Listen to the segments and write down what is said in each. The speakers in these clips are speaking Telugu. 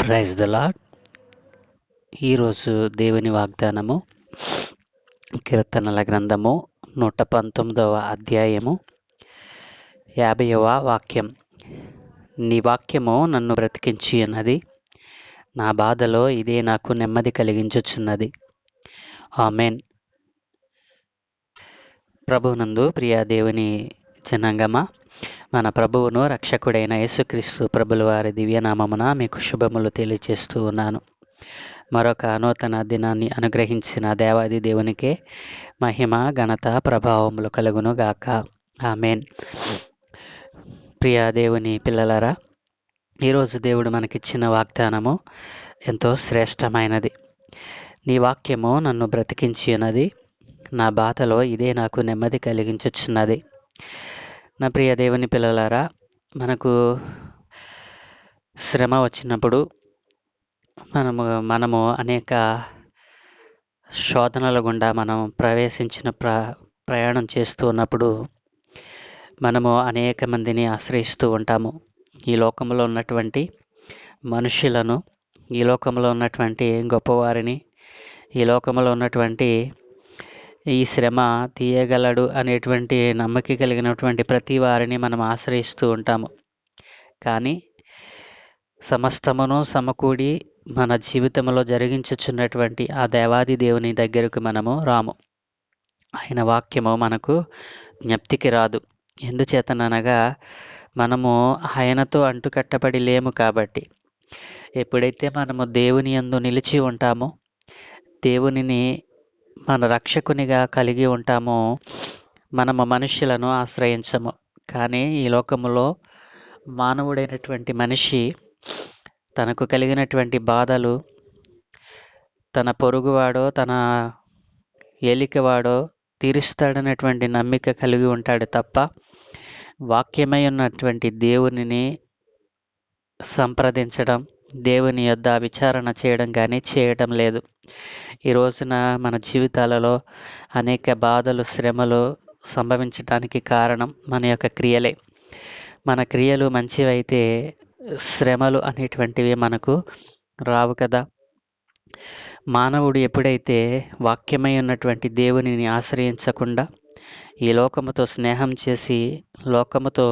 Praise the lord. ఈరోజు దేవుని వాగ్దానము కీర్తనల గ్రంథము 119వ అధ్యాయము 50వ వాక్యం. నీ వాక్యము నన్ను బ్రతికించి ఉన్నది, నా బాధలో ఇదే నాకు నెమ్మది కలిగించుచున్నది. ఆమెన్. ప్రభువునందు ప్రియ దేవుని జనాంగమా, మన ప్రభువును రక్షకుడైన యేసుక్రీస్తు ప్రభుల వారి దివ్యనామమున మీకు శుభములు తెలియచేస్తూ ఉన్నాను. మరొక నూతన దినాన్ని అనుగ్రహించిన దేవాది దేవునికే మహిమ, ఘనత, ప్రభావములు కలుగును గాక. ఆమెన్. ప్రియ దేవుని పిల్లలారా, ఈరోజు దేవుడు మనకిచ్చిన వాగ్దానము ఎంతో శ్రేష్టమైనది. నీ వాక్యము నన్ను బ్రతికించి ఉన్నది, నా బాధలో ఇదే నాకు నెమ్మది కలిగించుచున్నది. నా ప్రియ దేవుని పిల్లలారా, మనకు శ్రమ వచ్చినప్పుడు మనము అనేక శోధనల గుండా మనం ప్రవేశించిన ప్రయాణం చేస్తూ ఉన్నప్పుడు మనము అనేక మందిని ఆశ్రయిస్తూ ఉంటాము. ఈ లోకంలో ఉన్నటువంటి మనుషులను, ఈ లోకంలో ఉన్నటువంటి గొప్పవారిని, ఈ లోకంలో ఉన్నటువంటి ఈ శ్రమ తీయగలడు అనేటువంటి నమ్మకం కలిగినటువంటి ప్రతి వారిని మనం ఆశ్రయిస్తూ ఉంటాము. కానీ సమస్తమును సమకూడి మన జీవితంలో జరిగించుచున్నటువంటి ఆ దేవాది దేవుని దగ్గరకు మనము రాము. ఆయన వాక్యము మనకు జ్ఞప్తికి రాదు. ఎందుచేతననగా మనము ఆయనతో అంటుకట్టబడి లేము కాబట్టి. ఎప్పుడైతే మనము దేవుని యందు నిలిచి ఉంటామో, దేవునిని మన రక్షకునిగా కలిగి ఉంటామో, మనము మనుష్యులను ఆశ్రయించము. కానీ ఈ లోకములో మానవుడైనటువంటి మనిషి తనకు కలిగినటువంటి బాధలు తన పొరుగువాడో, తన ఏలికవాడో తీరుస్తాడనేటువంటి నమ్మిక కలిగి ఉంటాడు తప్ప వాక్యమై ఉన్నటువంటి దేవునిని సంప్రదించడం, దేవుని యొద్ద విచారణ చేయడం కానీ చేయడం లేదు. ఈ రోజున మన జీవితాలలో అనేక బాధలు, శ్రమలు సంభవించడానికి కారణం మన యొక్క క్రియలే. మన క్రియలు మంచివైతే శ్రమలు అనేటువంటివి మనకు రావు కదా. మానవుడు ఎప్పుడైతే వాక్యమై ఉన్నటువంటి దేవునిని ఆశ్రయించకుండా ఈ లోకముతో స్నేహం చేసి, లోకముతో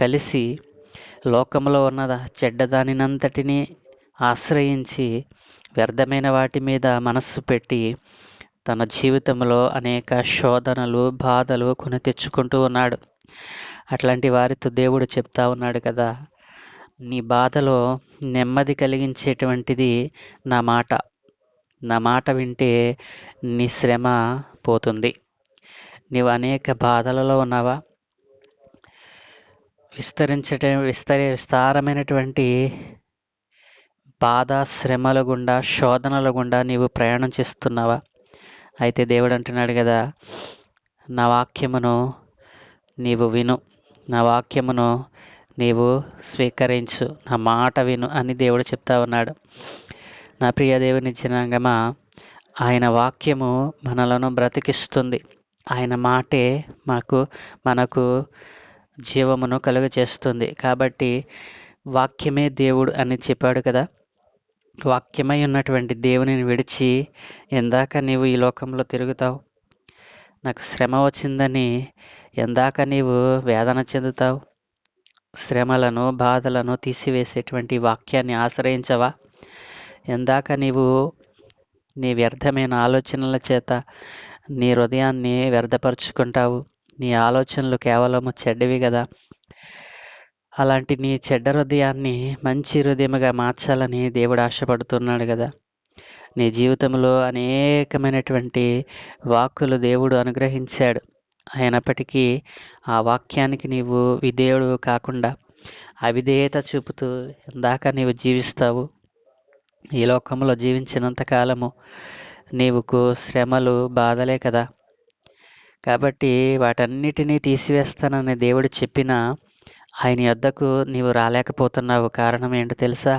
కలిసి, లోకములో ఉన్న చెడ్డదానినంతటినీ ఆశ్రయించి వ్యర్థమైన వాటి మీద మనస్సు పెట్టి తన జీవితంలో అనేక శోధనలు, బాధలు కొని తెచ్చుకుంటూ ఉన్నాడు. అట్లాంటి వారితో దేవుడు చెప్తా ఉన్నాడు కదా, నీ బాధలో నెమ్మది కలిగించేటువంటిది నా మాట. నా మాట వింటే నీ శ్రమ పోతుంది. నీవు అనేక బాధలలో ఉన్నావా? విస్తారమైనటువంటి బాధ, శ్రమల గుండా, శోధనల గుండా నీవు ప్రయాణం చేస్తున్నావా? అయితే దేవుడు అంటున్నాడు కదా, నా వాక్యమును నీవు విను, నా వాక్యమును నీవు స్వీకరించు, నా మాట విను అని దేవుడు చెప్తా ఉన్నాడు. నా ప్రియ దేవుని జనాంగమా, ఆయన వాక్యము మనలను బ్రతికిస్తుంది. ఆయన మాటే మనకు జీవమును కలుగచేస్తుంది. కాబట్టి వాక్యమే దేవుడు అని చెప్పాడు కదా. వాక్యమై ఉన్నటువంటి దేవునిని విడిచి ఎందాక నీవు ఈ లోకంలో తిరుగుతావు? నాకు శ్రమ వచ్చిందని ఎందాక నీవు వేదన చెందుతావు? శ్రమలను, బాధలను తీసివేసేటువంటి వాక్యాన్ని ఆశ్రయించవా? ఎందాక నీవు నీ వ్యర్థమైన ఆలోచనల చేత నీ హృదయాన్ని వ్యర్థపరుచుకుంటావు? నీ ఆలోచనలు కేవలము చెడ్డవి కదా. అలాంటి నీ చెడ్డ హృదయాన్ని మంచి హృదయముగా మార్చాలని దేవుడు ఆశపడుతున్నాడు కదా. నీ జీవితంలో అనేకమైనటువంటి వాక్కులు దేవుడు అనుగ్రహించాడు. అయినప్పటికీ ఆ వాక్యానికి నీవు విధేయుడు కాకుండా అవిధేయత చూపుతూ ఎందాక నీవు జీవిస్తావు? ఈ లోకంలో జీవించినంత కాలము నీవుకు శ్రమలు, బాధలే కదా. కాబట్టి వాటన్నిటినీ తీసివేస్తానని దేవుడు చెప్పినా ఆయన యొద్దకు నీవు రాలేకపోతున్నావు. కారణం ఏంటో తెలుసా?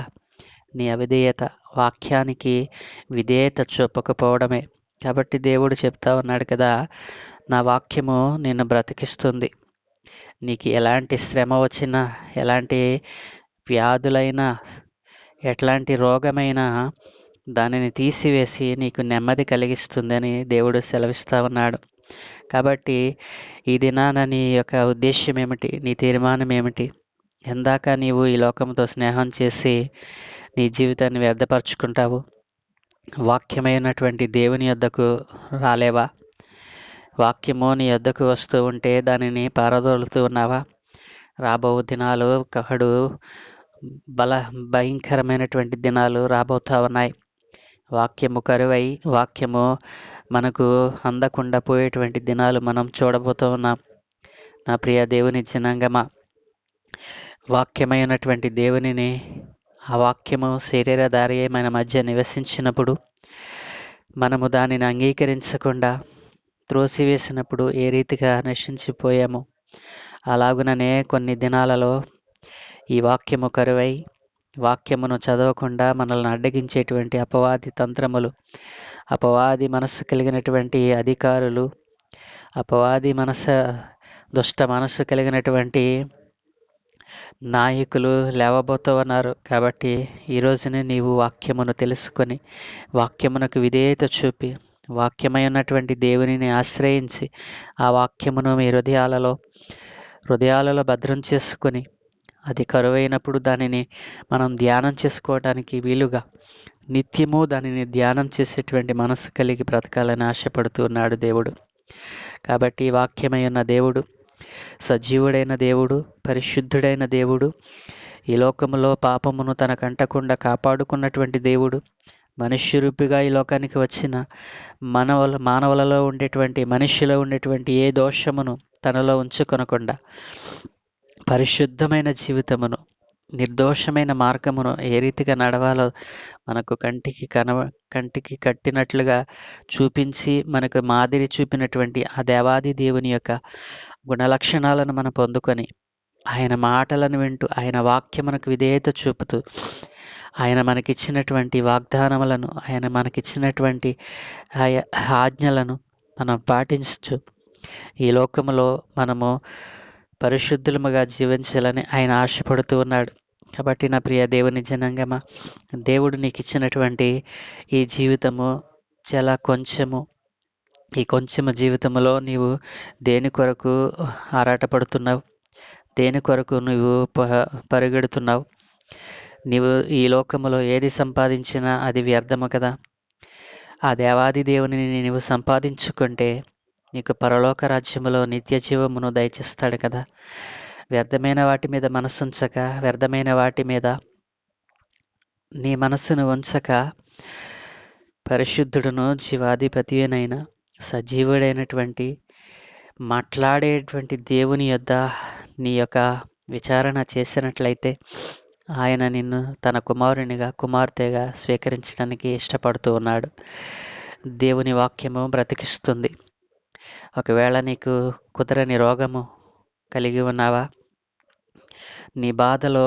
నీ అవిధేయత, వాక్యానికి విధేయత చూపకపోవడమే. కాబట్టి దేవుడు చెప్తా ఉన్నాడు కదా, నా వాక్యము నిన్ను బ్రతికిస్తుంది. నీకు ఎలాంటి శ్రమ వచ్చినా, ఎలాంటి వ్యాధులైనా, ఎట్లాంటి రోగమైనా దానిని తీసివేసి నీకు నెమ్మది కలిగిస్తుందని దేవుడు సెలవిస్తా ఉన్నాడు. కాబట్టి ఈ దినాన నీ యొక్క ఉద్దేశ్యం ఏమిటి? నీ తీర్మానం ఏమిటి? ఎందాక నీవు ఈ లోకంతో స్నేహం చేసి నీ జీవితాన్ని వ్యర్థపరుచుకుంటావు? వాక్యమైనటువంటి దేవుని యొద్దకు రాలేవా? వాక్యము నీ యొద్దకు వస్తూ ఉంటే దానిని పారదోలుతూ ఉన్నావా? రాబో దినాలు కహడు భయంకరమైనటువంటి దినాలు రాబోతా ఉన్నాయి. వాక్యము కరువై వాక్యము మనకు అందకుండా పోయేటువంటి దినాలు మనం చూడబోతూ ఉన్నాం. నా ప్రియ దేవుని జనాంగమా, వాక్యమైనటువంటి దేవునిని, ఆ వాక్యము శరీరధారి మన మధ్య నివసించినప్పుడు మనము దానిని అంగీకరించకుండా త్రోసివేసినప్పుడు ఏ రీతిగా నశించిపోయాము, అలాగుననే కొన్ని దినాలలో ఈ వాక్యము కరువై వాక్యమును చదవకుండా మనల్ని అడ్డగించేటువంటి అపవాది తంత్రములు, అపవాది మనస్సు కలిగినటువంటి అధికారులు, అపవాది దుష్ట మనస్సు కలిగినటువంటి నాయకులు లేవబోతూ ఉన్నారు. కాబట్టి ఈ రోజునే నీవు వాక్యమును తెలుసుకొని వాక్యమునకు విధేయత చూపి వాక్యమైనటువంటి దేవునిని ఆశ్రయించి ఆ వాక్యమును మీ హృదయాలలో భద్రం చేసుకొని అది కరువైనప్పుడు దానిని మనం ధ్యానం చేసుకోవడానికి వీలుగా నిత్యము దానిని ధ్యానం చేసేటువంటి మనసు కలిగి బ్రతకాలని ఆశపడుతూ ఉన్నాడు దేవుడు. కాబట్టి వాక్యమైన దేవుడు, సజీవుడైన దేవుడు, పరిశుద్ధుడైన దేవుడు, ఈ లోకములో పాపమును తనకంటకుండా కాపాడుకున్నటువంటి దేవుడు, మనుష్యరూపిగా ఈ లోకానికి వచ్చిన మానవులలో ఉండేటువంటి మనిషిలో ఉండేటువంటి ఏ దోషమును తనలో ఉంచుకొనకుండా పరిశుద్ధమైన జీవితమును, నిర్దోషమైన మార్గమును ఏ రీతిగా నడవాలో మనకు కంటికి కట్టినట్లుగా చూపించి మనకు మాదిరి చూపినటువంటి ఆ దేవాది దేవుని యొక్క గుణలక్షణాలను మనం పొందుకొని ఆయన మాటలను వింటూ ఆయన వాక్యమునకు విధేయత చూపుతూ ఆయన మనకిచ్చినటువంటి వాగ్దానములను, ఆయన మనకిచ్చినటువంటి ఆజ్ఞలను మనం పాటించు ఈ లోకములో మనము పరిశుద్ధులముగా జీవించాలని ఆయన ఆశపడుతూ ఉన్నాడు. కాబట్టి నా ప్రియ దేవుని జనాంగమా, దేవుడు నీకు ఇచ్చినటువంటి ఈ జీవితము చాలా కొంచెము. ఈ కొంచెము జీవితంలో నీవు దేని కొరకు ఆరాటపడుతున్నావు? దేని కొరకు నువ్వు పరిగెడుతున్నావు? నీవు ఈ లోకములో ఏది సంపాదించినా అది వ్యర్థము కదా. ఆ దేవాది దేవునిని నీవు సంపాదించుకుంటే నీకు పరలోక రాజ్యములో నిత్య జీవమును దయచేస్తాడు కదా. వ్యర్థమైన వాటి మీద మనసుంచక, వ్యర్థమైన వాటి మీద నీ మనస్సును ఉంచక, పరిశుద్ధుడును జీవాధిపతియైన సజీవుడైనటువంటి మాట్లాడేటువంటి దేవుని యొద్ద నీ యొక్క విచారణ చేసినట్లయితే ఆయన నిన్ను తన కుమారునిగా, కుమార్తెగా స్వీకరించడానికి ఇష్టపడుతూ ఉన్నాడు. దేవుని వాక్యము బ్రతికిస్తుంది. ఒకవేళ నీకు కుదరని రోగము కలిగి ఉన్నావా? నీ బాధలో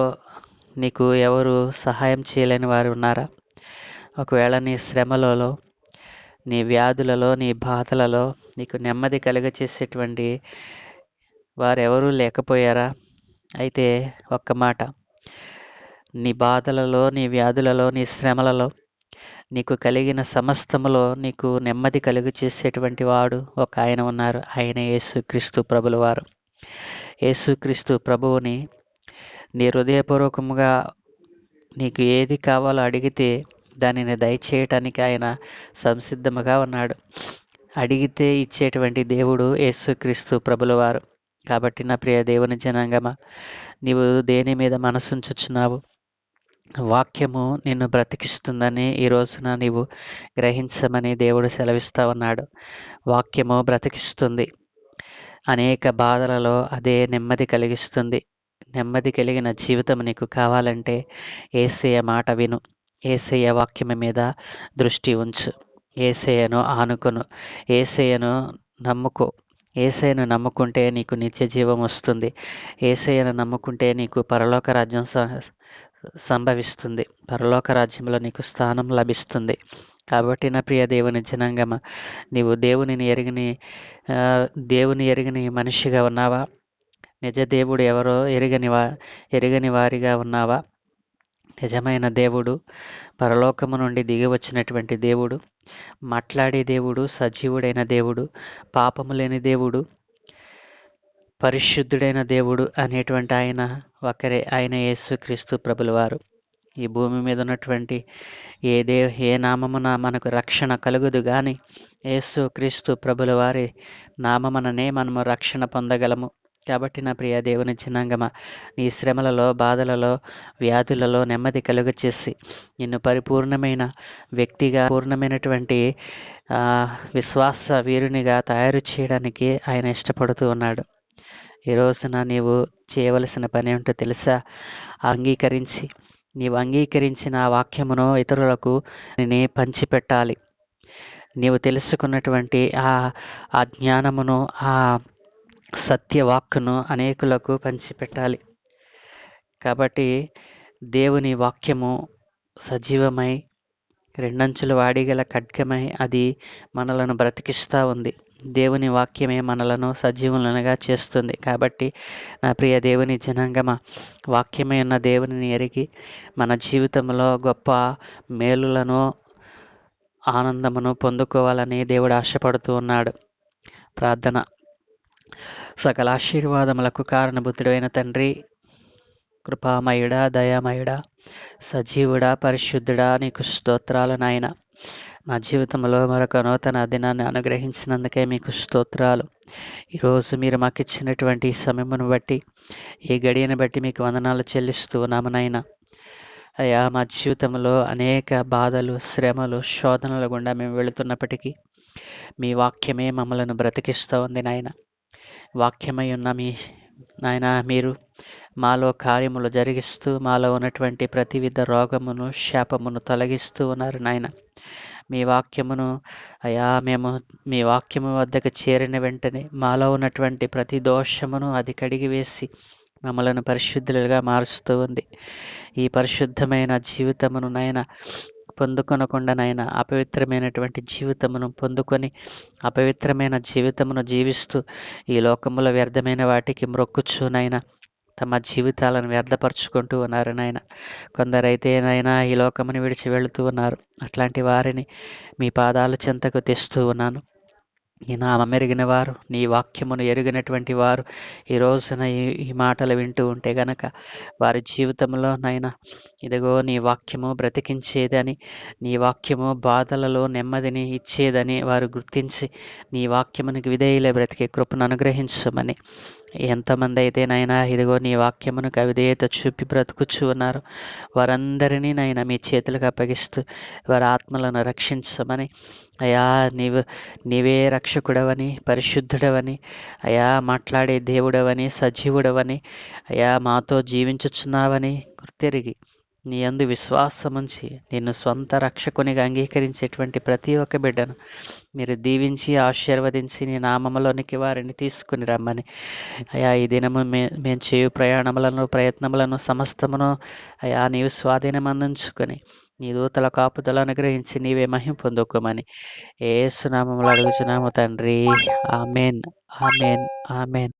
నీకు ఎవరు సహాయం చేయలేని వారు ఉన్నారా? ఒకవేళ నీ శ్రమలలో, నీ వ్యాధులలో, నీ బాధలలో నీకు నెమ్మది కలుగచేసేటువంటి వారెవరూ లేకపోయారా? అయితే ఒక్క మాట, నీ బాధలలో, నీ వ్యాధులలో, నీ శ్రమలలో నీకు కలిగిన సమస్తములో నీకు నెమ్మది కలుగు చేసేటువంటి వాడు ఒక ఆయన ఉన్నారు. ఆయన యేసుక్రీస్తు ప్రభుల వారు. యేసుక్రీస్తు ప్రభువుని నీ హృదయపూర్వకముగా నీకు ఏది కావాలో అడిగితే దానిని దయచేయటానికి ఆయన సంసిద్ధముగా ఉన్నాడు. అడిగితే ఇచ్చేటువంటి దేవుడు యేసుక్రీస్తు ప్రభుల వారు. కాబట్టి నా ప్రియ దేవుని జనాంగమా, నీవు దేని మీద మనసుంచుచున్నావు? వాక్యము నిన్ను బ్రతికిస్తుందని ఈ రోజున నీవు గ్రహించమని దేవుడు సెలవిస్తా ఉన్నాడు. వాక్యము బ్రతికిస్తుంది. అనేక బాధలలో అదే నెమ్మది కలిగిస్తుంది. నెమ్మది కలిగిన జీవితం నీకు కావాలంటే యేసయ్య మాట విను. యేసయ్య వాక్యము మీద దృష్టి ఉంచు. యేసయ్యను ఆనుకొను. యేసయ్యను నమ్ముకో. యేసయ్యను నమ్ముకుంటే నీకు నిత్య జీవం వస్తుంది. యేసయ్యను నమ్ముకుంటే నీకు పరలోక రాజ్యం సంభవిస్తుంది. పరలోక రాజ్యంలో నీకు స్థానం లభిస్తుంది. కాబట్టి నా ప్రియ దేవుని జనాంగమ, నీవు దేవుని ఎరిగని మనిషిగా ఉన్నావా? నిజ దేవుడు ఎవరో ఎరగని వారిగా ఉన్నావా? నిజమైన దేవుడు, పరలోకము నుండి దిగి వచ్చినటువంటి దేవుడు, మాట్లాడే దేవుడు, సజీవుడైన దేవుడు, పాపము లేని దేవుడు, పరిశుద్ధుడైన దేవుడు అనేటువంటి ఆయన ఒకరే. ఆయన యేసుక్రీస్తు ప్రభుల వారు. ఈ భూమి మీద ఉన్నటువంటి ఏ నామమున మనకు రక్షణ కలుగుదు గాని యేసుక్రీస్తు ప్రభుల వారి నామముననే మనము రక్షణ పొందగలము. కాబట్టి నా ప్రియ దేవుని జనాంగమా, నీ శ్రమలలో, బాధలలో, వ్యాధులలో నెమ్మది కలుగచేసి నిన్ను పరిపూర్ణమైన వ్యక్తిగా, పూర్ణమైనటువంటి విశ్వాస వీరునిగా తయారు చేయడానికి ఆయన ఇష్టపడుతూ ఉన్నాడు. ఈ రోజున నీవు చేయవలసిన పని ఏంటో తెలుసా? నీవు అంగీకరించిన ఆ వాక్యమును ఇతరులకు పంచిపెట్టాలి. నీవు తెలుసుకున్నటువంటి ఆ జ్ఞానమును, ఆ సత్యవాక్కును అనేకులకు పంచిపెట్టాలి. కాబట్టి దేవుని వాక్యము సజీవమై, రెండంచుల వాడిగల ఖడ్గమై అది మనలను బ్రతికిస్తూ ఉంది. దేవుని వాక్యమే మనలను సజీవులనుగా చేస్తుంది. కాబట్టి నా ప్రియ దేవుని జనాంగమా, వాక్యమే ఉన్న దేవునిని ఎరిగి మన జీవితంలో గొప్ప మేలులను, ఆనందమును పొందుకోవాలని దేవుడు ఆశపడుతూ ఉన్నాడు. ప్రార్థన. సకల ఆశీర్వాదములకు కారణభూతుడైన తండ్రి, కృపామయుడా, దయామయుడా, సజీవుడా, పరిశుద్ధుడా, నీకు స్తోత్రాలు నాయన. మా జీవితంలో మరొక నూతన దినాన్ని అనుగ్రహించినందుకే మీకు స్తోత్రాలు. ఈరోజు మీరు మాకు ఇచ్చినటువంటి ఈ సమయమును బట్టి, ఈ గడియను బట్టి మీకు వందనాలు చెల్లిస్తూ ఉన్నాము నాయన. అయ్యా, మా జీవితంలో అనేక బాధలు, శ్రమలు, శోధనల గుండా మేము వెళుతున్నప్పటికీ మీ వాక్యమే మమ్మలను బ్రతికిస్తూ ఉంది నాయన. వాక్యమై ఉన్న నాయన, మీరు మాలో కార్యములు జరిగిస్తూ మాలో ఉన్నటువంటి ప్రతివిధ రోగమును, శాపమును తొలగిస్తూ ఉన్నారు నాయన. మీ వాక్యమును అయా మేము మీ వాక్యము వద్దకు చేరిన వెంటనే మాలో ఉన్నటువంటి ప్రతి దోషమును అది కడిగివేసి మమ్మలను పరిశుద్ధులుగా మారుస్తూ ఉంది. ఈ పరిశుద్ధమైన జీవితమును నాయన పొందుకొనకుండా నాయన అపవిత్రమైనటువంటి జీవితమును పొందుకొని అపవిత్రమైన జీవితమును జీవిస్తూ ఈ లోకములో వ్యర్థమైన వాటికి మ్రొక్కుచూ నాయన తమ జీవితాలను వ్యర్థపరుచుకుంటూ ఉన్నారు నాయన. కొందరైతే నాయన ఈ లోకముని విడిచి వెళుతూ ఉన్నారు. అట్లాంటి వారిని మీ పాదాల చెంతకు తెస్తూ ఉన్నాను. ఈ నామం ఎరిగిన వారు, నీ వాక్యమును ఎరిగినటువంటి వారు ఈ రోజున ఈ మాటలు వింటూ ఉంటే గనక వారి జీవితంలో నాయన ఇదిగో నీ వాక్యము బ్రతికించేదని, నీ వాక్యము బాధలలో నెమ్మదిని ఇచ్చేదని వారు గుర్తించి నీ వాక్యమునికి విధేయులే బ్రతికే కృపను అనుగ్రహించమని, ఎంతమంది అయితే నాయన ఇదిగో నీ వాక్యమునకు అవిధేయత చూపి బ్రతుకుచూ ఉన్నారు వారందరినీ నాయన మీ చేతులకు అప్పగిస్తూ వారి ఆత్మలను రక్షించమని, అయా నీవే రక్షకుడవని, పరిశుద్ధుడవని, అయా మాట్లాడే దేవుడవని, సజీవుడవని, అయా మాతో జీవించుచున్నావని గుర్తెరిగి నీ యందు విశ్వాసముంచి నిన్ను స్వంత రక్షకునిగా అంగీకరించేటువంటి ప్రతి ఒక్క బిడ్డను మీరు దీవించి ఆశీర్వదించి నీ నామములోనికి వారిని తీసుకుని రమ్మని, అయా ఈ దినము మేము చేయు ప్రయత్నములను సమస్తమును అయా నీవు స్వాధీనం అందించుకొని నీ దూతల కాపుదల అనుగ్రహించి నీవే మహిమ పొందుకోమని యేసు నామములో అడుగుచున్నాము తండ్రి. Amen, amen, amen.